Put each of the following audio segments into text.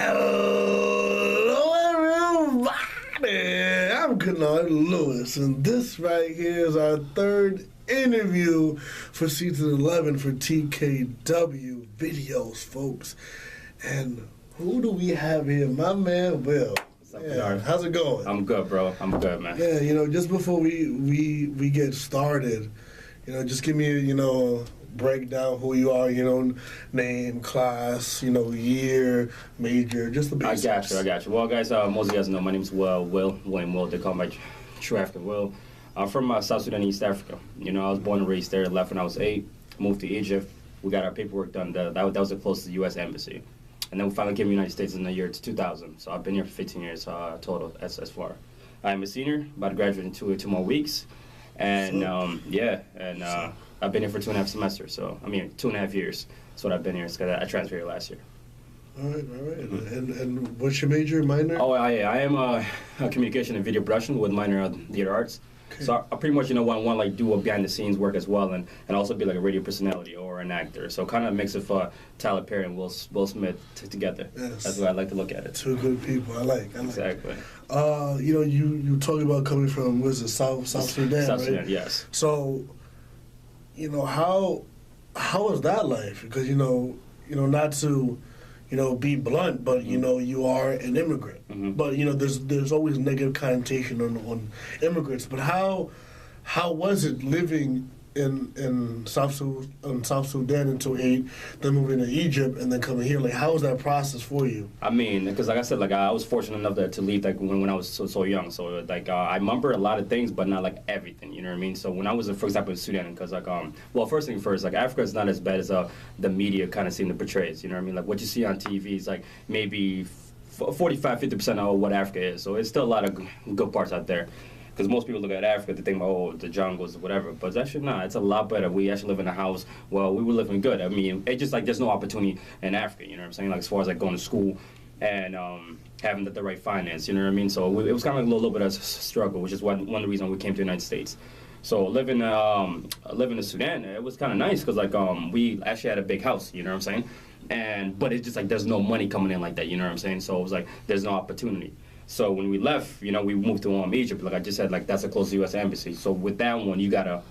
Hello, everybody. I'm Kanard Lewis, and this right here is our third interview for season 11 for TKW videos, folks. And who do we have here? My man, Will. What's up, Kanard? How's it going? I'm good, bro. I'm good, man. Yeah, just before we get started, just give me, break down who you are, name, class, year, major, just the basics. I got you. Well, guys, most of you guys know my name's William Will. They call me True African Will. I'm from South Sudan, East Africa. I was born and raised there, left when I was 8, moved to Egypt. We got our paperwork done. That was the closest U.S. embassy. And then we finally came to the United States in the year 2000. So I've been here for 15 years total, as far. I'm a senior, about to graduate in two more weeks. And, I've been here for 2.5 semesters, 2.5 years. That's what I've been here. It's because I transferred here last year. All right. Mm-hmm. And what's your major, minor? Oh, I am a communication and video production with minor theater arts. Okay. So I pretty much, want to do a behind-the-scenes work as well, and also be like a radio personality or an actor. So kind of a mix of Tyler Perry and Will Smith together. Yes. That's the way I like to look at it. Two good people. I like. Exactly. You talking about coming from, what is it, South Sudan, South right? Sudan, yes. So, how is that life? Because, not to, be blunt, but, you are an immigrant. Mm-hmm. But, there's always negative connotation on immigrants. But how was it living in South Sudan until 8, then moving to Egypt, and then coming here? Like, how was that process for you? Because like I said, I was fortunate enough to leave when I was so young. So I remember a lot of things, but not everything. You know what I mean? So when I was, for example, in Sudan, because first thing first, Africa is not as bad as the media kind of seem to portray. You know what I mean? What you see on TV is maybe 45-50% of what Africa is. So it's still a lot of good parts out there. Because most people look at Africa, they think about, the jungles or whatever. But it's actually not. It's a lot better. We actually live in a house. Well, we were living good. It's just there's no opportunity in Africa, you know what I'm saying? As far as going to school and having the right finance, you know what I mean? So it was kind of a little bit of a struggle, which is one of the reasons we came to the United States. So living in Sudan, it was kind of nice because we actually had a big house, you know what I'm saying? But it's just there's no money coming in like that, you know what I'm saying? So it was there's no opportunity. So when we left, we moved to Egypt. Like I just said, that's a close U.S. embassy. So with that one, you gotta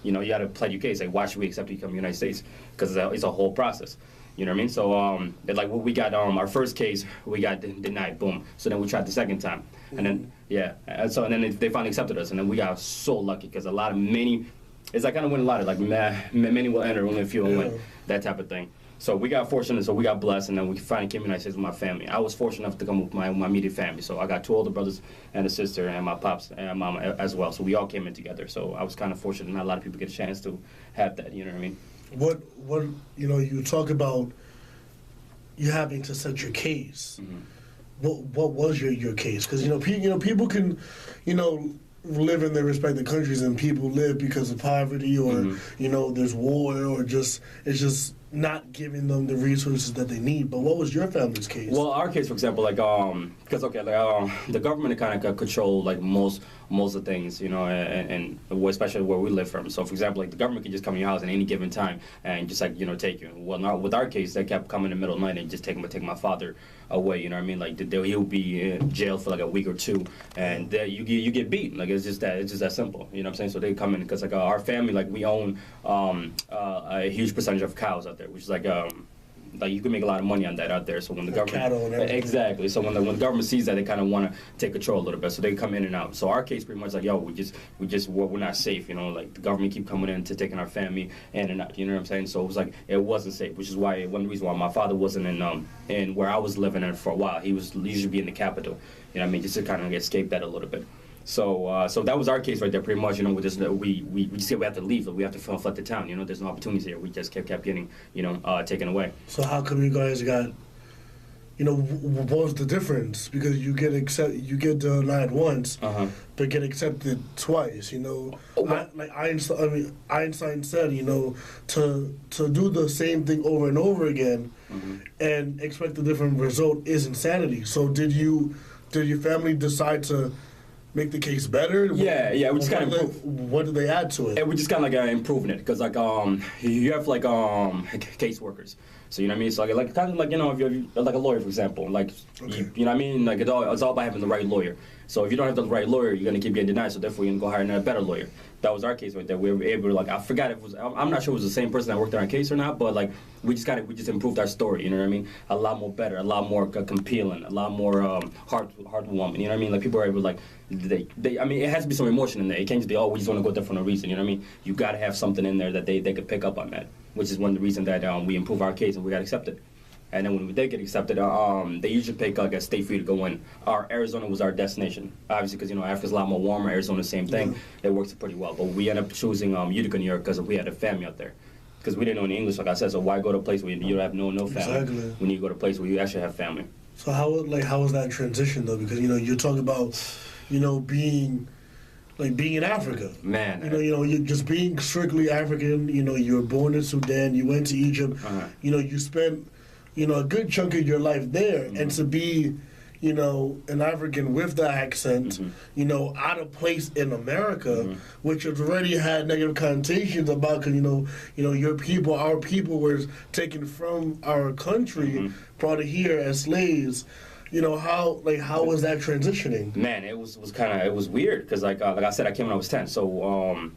plead your case. Why should we accept you to come to the United States? Because it's a whole process. You know what I mean? So we got our first case, we got denied. Boom. So then we tried the second time, and then and then they finally accepted us, and then we got so lucky because it's kind of win a lot of many will enter, only a few will win, that type of thing. So we got fortunate, so we got blessed, and then we finally came to the United States with my family. I was fortunate enough to come with my immediate family. So I got 2 older brothers and a sister, and my pops and my mom as well. So we all came in together. So I was kind of fortunate. Not a lot of people get a chance to have that, you know what I mean? What you talk about you having to set your case. Mm-hmm. What was your case? Because, people can, live in their respective countries, and people live because of poverty or, mm-hmm. There's war or it's just not giving them the resources that they need. But what was your family's case? Well, our case, for example, because the government kind of control most of the things, and especially where we live from. So, for example, the government can just come in your house at any given time and just take you. Well, with our case, they kept coming in the middle of the night and just take my father away. You know what I mean? He'll be in jail for a week or 2, and you get beat. It's just that simple. You know what I'm saying? So they come in because our family, we own a huge percentage of cows out there, which is you can make a lot of money on that out there. So when the government cattle and everything. Exactly. So when the government sees that, they kind of want to take control a little bit. So they come in and out. So our case pretty much we're not safe. The government keep coming in to taking our family in and out. You know what I'm saying? So it was it wasn't safe, which is why one of the reasons why my father wasn't in where I was living in for a while. He was usually be in the capital. You know what I mean? Just to kind of escape that a little bit. So that was our case right there, pretty much. We just said we have to leave. We have to flood the town. There's no opportunities here. We just kept getting, taken away. So how come you guys got, what was the difference? Because you get denied once, but get accepted twice. Einstein said, to do the same thing over and over again, mm-hmm. and expect a different result is insanity. So did your family decide to make the case better? Yeah, we just kind of what did they add to it? And we just kind of improving it because you have caseworkers. So you know what I mean. So like kind of like if you're like a lawyer, for example, like you know what I mean. Like it's all about having the right lawyer. So if you don't have the right lawyer, you're gonna keep getting denied. So therefore, you're gonna go hire a better lawyer. That was our case right there. We were able to I forgot if it was. I'm not sure it was the same person that worked on our case or not, but like we just improved our story. You know what I mean? A lot more better, a lot more compelling, a lot more heartwarming. You know what I mean? Like people are able I mean, it has to be some emotion in there. It can't just be we just want to go there for no reason. You know what I mean? You got to have something in there that they could pick up on that, which is one of the reasons that we improve our case and we got accepted. And then when we did get accepted, they usually pick like a state for you to go in. Arizona was our destination, obviously, because Africa's a lot more warmer. Arizona, same thing. It works pretty well. But we ended up choosing Utica, New York, because we had a family out there. Because we didn't know any English, like I said. So why go to a place where you have no family? Exactly. When you go to a place where you actually have family. So how was that transition though? Because you're talking about being in Africa. Man. You're just being strictly African. You were born in Sudan. You went to Egypt. You spent a good chunk of your life there, and to be, an African with the accent, out of place in America, which has already had negative connotations about, because, your people, our people were taken from our country, brought here as slaves. How was that transitioning? Man, it was weird because like I said, I came when I was 10. So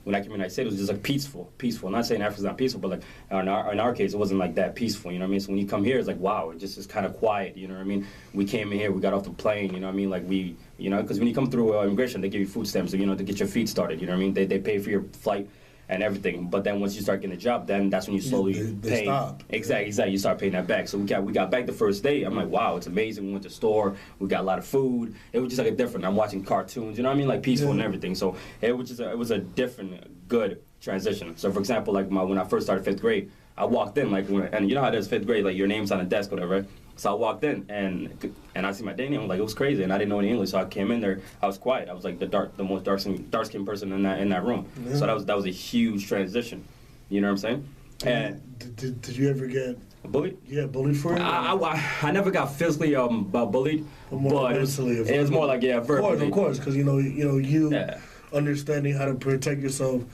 when I came in the United States, it was just like peaceful. I'm not saying Africa's not peaceful, but like in our case, it wasn't like that peaceful. You know what I mean? So when you come here, it's like wow, it just is kind of quiet. You know what I mean? We came in here, we got off the plane. You know what I mean? Like because when you come through immigration, they give you food stamps, to get your feet started. You know what I mean? They pay for your flight and everything, but then once you start getting a job, then that's when you slowly they stop. Exactly. You start paying that back. So we got back the first day. I'm like, wow, it's amazing. We went to the store. We got a lot of food. It was just like a different. I'm watching cartoons. You know what I mean? Like peaceful and everything. So it was a different, good transition. So for example, like when I first started 5th grade, I walked in and you know how it is 5th grade, like your name's on the desk, whatever. Right? So I walked in and I see my name. Like it was crazy, and I didn't know any English. So I came in there. I was quiet. I was like the most dark-skinned person in that room. Yeah. So that was a huge transition. You know what I'm saying? And did you ever get bullied? Yeah, bullied for it. I never got physically bullied, but it was more like verbally. Of course, because understanding how to protect yourself.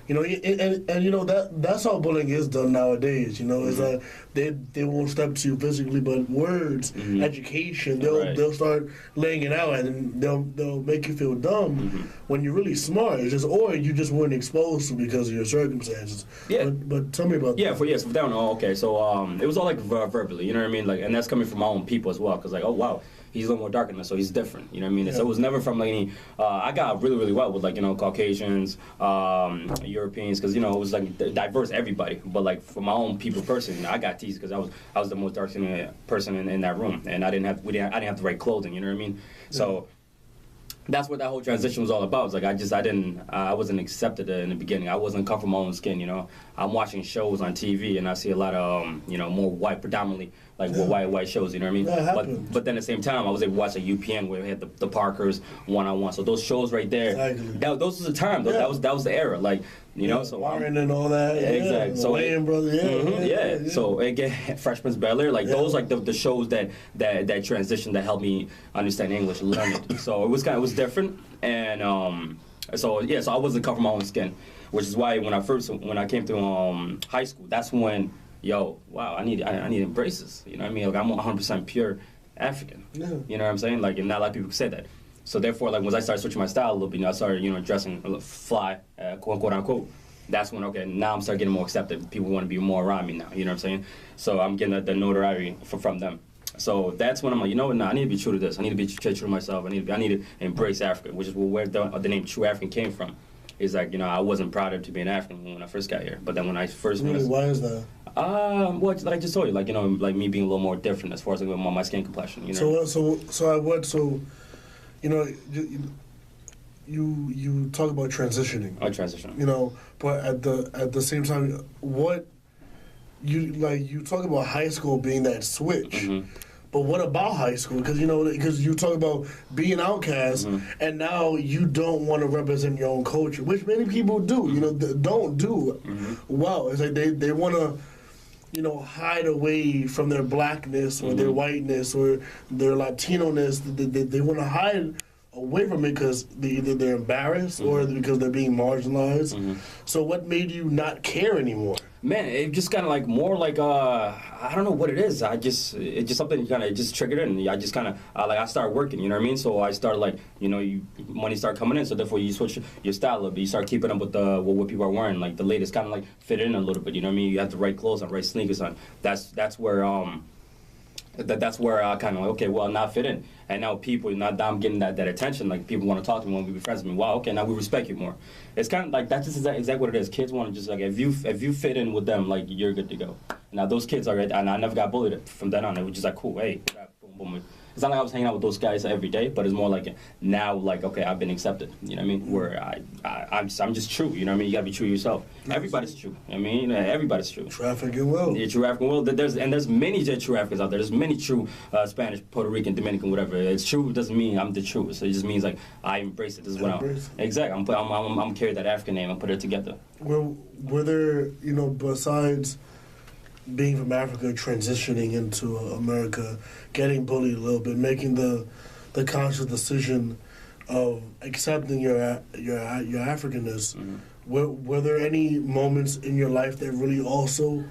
That's how bullying is done nowadays. Is that they won't step to you physically, but words, education, they'll start laying it out, and they'll make you feel dumb when you're really smart. It's just or you just weren't exposed to because of your circumstances. Yeah. But tell me about that. For that one. Oh, okay. So it was all like verbally. You know what I mean? Like, and that's coming from my own people as well. Because like, oh wow. He's a little more darker than us, so he's different. You know what I mean? Yeah. So it was never from like any. I got really, really well with like Caucasians, Europeans, because it was like diverse everybody. But like for my own people personally, I got teased because I was the most dark-skinned person in that room, and I didn't have the right clothing. You know what I mean? So that's what that whole transition was all about. It's like I wasn't accepted in the beginning. I wasn't comfortable with my own skin. I'm watching shows on TV and I see a lot of more white, predominantly like white shows. You know what I mean? But then at the same time, I was able to watch a UPN where we had the Parkers one-on-one. So those shows right there, those was the time. That was the era. Like so Warren and all that. Yeah, exactly. So Wayne brother. So again, Fresh Prince of Bel-Air, like those like the shows that transition that helped me understand English and learn it. So it was different, and so I wasn't covering my own skin, which is why when I came to high school, that's when I need braces. You know what I mean? Like I'm 100% pure African. Yeah. You know what I'm saying? Like, and not a lot of people say that. So therefore, like once I started switching my style a little bit, I started dressing fly, quote unquote. That's when now I'm starting getting more accepted. People want to be more around me now. You know what I'm saying? So I'm getting the notoriety from them. So that's when I'm like, I need to be true to this. I need to be true to myself. I need to embrace Africa, which is where the name True African came from. It's like I wasn't proud of to be an African when I first got here, but then when I first why is that? Well, like I just told you, like like me being a little more different as far as like my skin complexion. You talk about transitioning. I transition. But at the same time, what you talk about high school being that switch. Mm-hmm. But what about high school? Because you talk about being outcast, and now you don't want to represent your own culture, which many people do. Don't do well. It's like they want to. Hide away from their blackness or their whiteness or their Latino-ness. They want to hide away from it because either they're embarrassed or because they're being marginalized. So what made you not care anymore? Man, it just kind of like more like I don't know what it is. It's just something kind of just triggered in. I just kind of like I started working. You know what I mean? So I started like money started coming in. So therefore you switch your style a little bit. You start keeping up with what people are wearing, like the latest, kind of like fit in a little bit. You know what I mean? You have the right clothes on, right sneakers on. That's where that's where I kind of like, okay, well, not fit in. And now now I'm getting that attention. Like, people want to talk to me, want to be friends with me. Wow, okay, now we respect you more. It's kind of like, that's just exactly what it is. Kids want to just, like, if you fit in with them, like, you're good to go. Now, those kids are, and I never got bullied from then on. It was just like, cool, hey, boom, boom. It's not like I was hanging out with those guys every day, but it's more like now, like, okay, I've been accepted. You know what I mean? Where I'm just true. You know what I mean? You gotta be true to yourself. Everybody's true. I mean, everybody's true. True African will. Yeah, true African will. There's many true Africans out there. There's many true Spanish, Puerto Rican, Dominican, whatever. It's true doesn't mean I'm the truest. It just means like I embrace it. This is what I'm. Exactly. I'm carrying that African name and put it together. Were there, besides being from Africa, transitioning into America, getting bullied a little bit, making the conscious decision of accepting your Africanness, were there any moments in your life that really also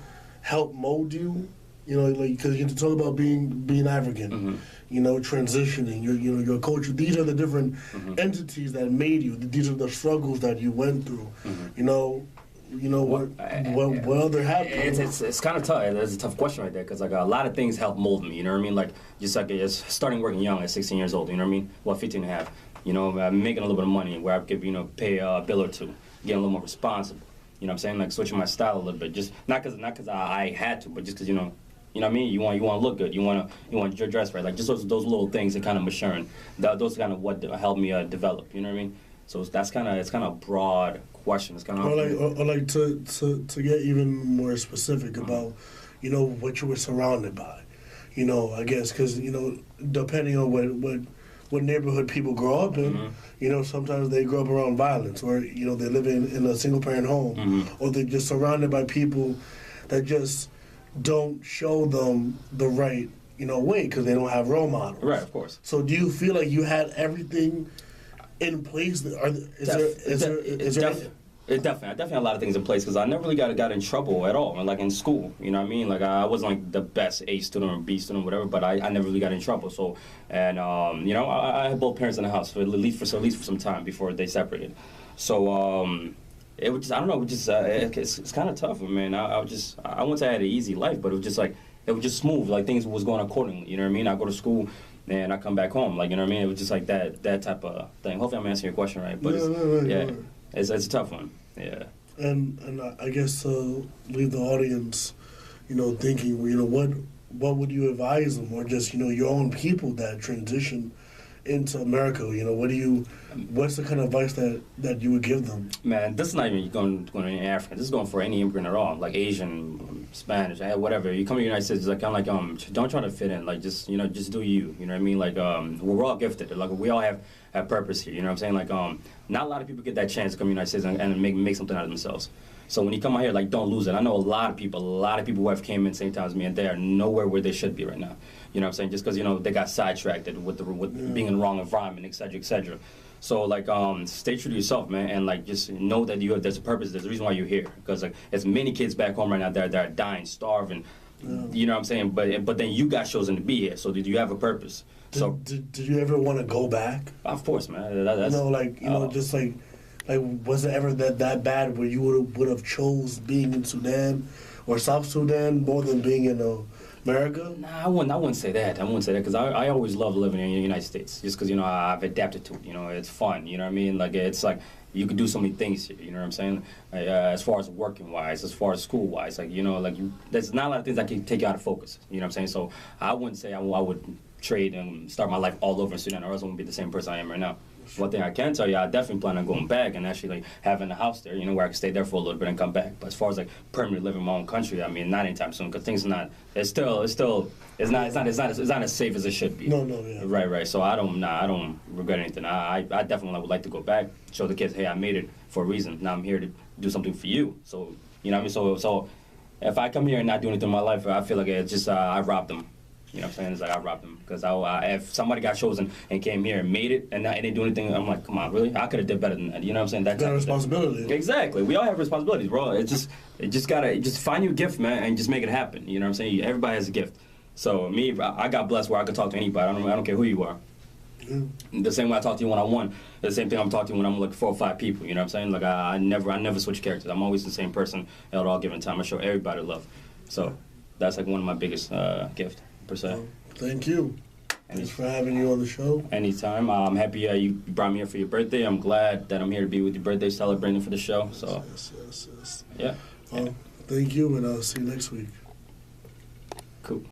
helped mold you? Because you talk about being African, transitioning, your culture. These are the different entities that made you. These are the struggles that you went through. What other happened? It's kind of tough. It's a tough question right there because like a lot of things help mold me. You know what I mean? Like just starting working young at 16 years old. You know what I mean? Well, 15 and a half. Making a little bit of money where I could pay a bill or two, getting a little more responsible. You know what I'm saying? Like switching my style a little bit. Just not because I had to, but just because you know what I mean? You want to look good. You want your dress right. Like just those little things that kind of maturing. Those kind of what helped me develop. You know what I mean? So it's kind of broad question. It's kind of or like to get even more specific about what you were surrounded by. I guess because depending on what neighborhood people grow up in, sometimes they grow up around violence, or they live in a single parent home, or they're just surrounded by people that just don't show them the right way because they don't have role models. Right, of course. So do you feel like you had everything in place? I definitely had a lot of things in place because I never really got in trouble at all. Like in school, you know what I mean? Like I wasn't like the best A student or B student or whatever, but I never really got in trouble. So, and I had both parents in the house for at least for some time before they separated. So it was just, I don't know, it's kind of tough, man. I wouldn't say I had an easy life, but it was just like, it was just smooth. Like things was going accordingly, you know what I mean? I go to school and I come back home, like, you know what I mean? It was just like that type of thing. Hopefully I'm answering your question right, but it's a tough one, yeah. And I guess leave the audience, thinking, what would you advise them, or just your own people that transition into America? What's the kind of advice that you would give them? Man, this is not even going to any African. This is going for any immigrant at all, like Asian, Spanish, whatever. You come to the United States, like kind of like don't try to fit in. Like just just do you. You know what I mean? Like we're all gifted. Like we all have purpose here. You know what I'm saying? Like not a lot of people get that chance to come to the United States and make something out of themselves. So when you come out here, like, don't lose it. I know a lot of people who have came in same time as me, and they are nowhere where they should be right now. You know what I'm saying? Just because, they got sidetracked with being in the wrong environment, et cetera, et cetera. So, like, stay true to yourself, man, and, like, just know that there's a purpose. There's a reason why you're here. Because, like, there's many kids back home right now that are dying, starving. Yeah. You know what I'm saying? But then you got chosen to be here. So did you have a purpose? Did you ever want to go back? Of course, man. Just like... Like, was it ever that bad where you would have chose being in Sudan or South Sudan more than being in America? Nah, I wouldn't say that. I wouldn't say that because I always loved living in the United States just because, I've adapted to it. It's fun. You know what I mean? Like, it's like you can do so many things here. You know what I'm saying? As far as working-wise, as far as school-wise. Like, there's not a lot of things that can take you out of focus. You know what I'm saying? So I wouldn't say I would trade and start my life all over in Sudan, or else I wouldn't be the same person I am right now. One thing I can tell you, I definitely plan on going back and actually like having a house there, where I can stay there for a little bit and come back. But as far as like permanently living in my own country, I mean, not anytime soon because things are not. It's not as safe as it should be. No, yeah. Right. So I don't regret anything. I definitely would like to go back, show the kids, hey, I made it for a reason. Now I'm here to do something for you. So you know what I mean. So if I come here and not do anything in my life, I feel like it's just I robbed them. You know what I'm saying? It's like I robbed them because if somebody got chosen and came here and made it and they didn't do anything, I'm like, come on, really? I could have did better than that. You know what I'm saying? That got a responsibility. Exactly. We all have responsibilities, bro. It just gotta find your gift, man, and just make it happen. You know what I'm saying? Everybody has a gift. So me, I got blessed where I could talk to anybody. I don't care who you are. The same way I talk to you one-on-one, the same thing I'm talking to you when I'm like 4 or 5 people. You know what I'm saying? Like I never switch characters. I'm always the same person at all given time. I show everybody love. So that's like one of my biggest gifts per se. Well, thank you. Thanks for having you on the show. Anytime. I'm happy you brought me here for your birthday. I'm glad that I'm here to be with your birthday, celebrating for the show. So yes. yeah. Thank you, and I'll see you next week. Cool.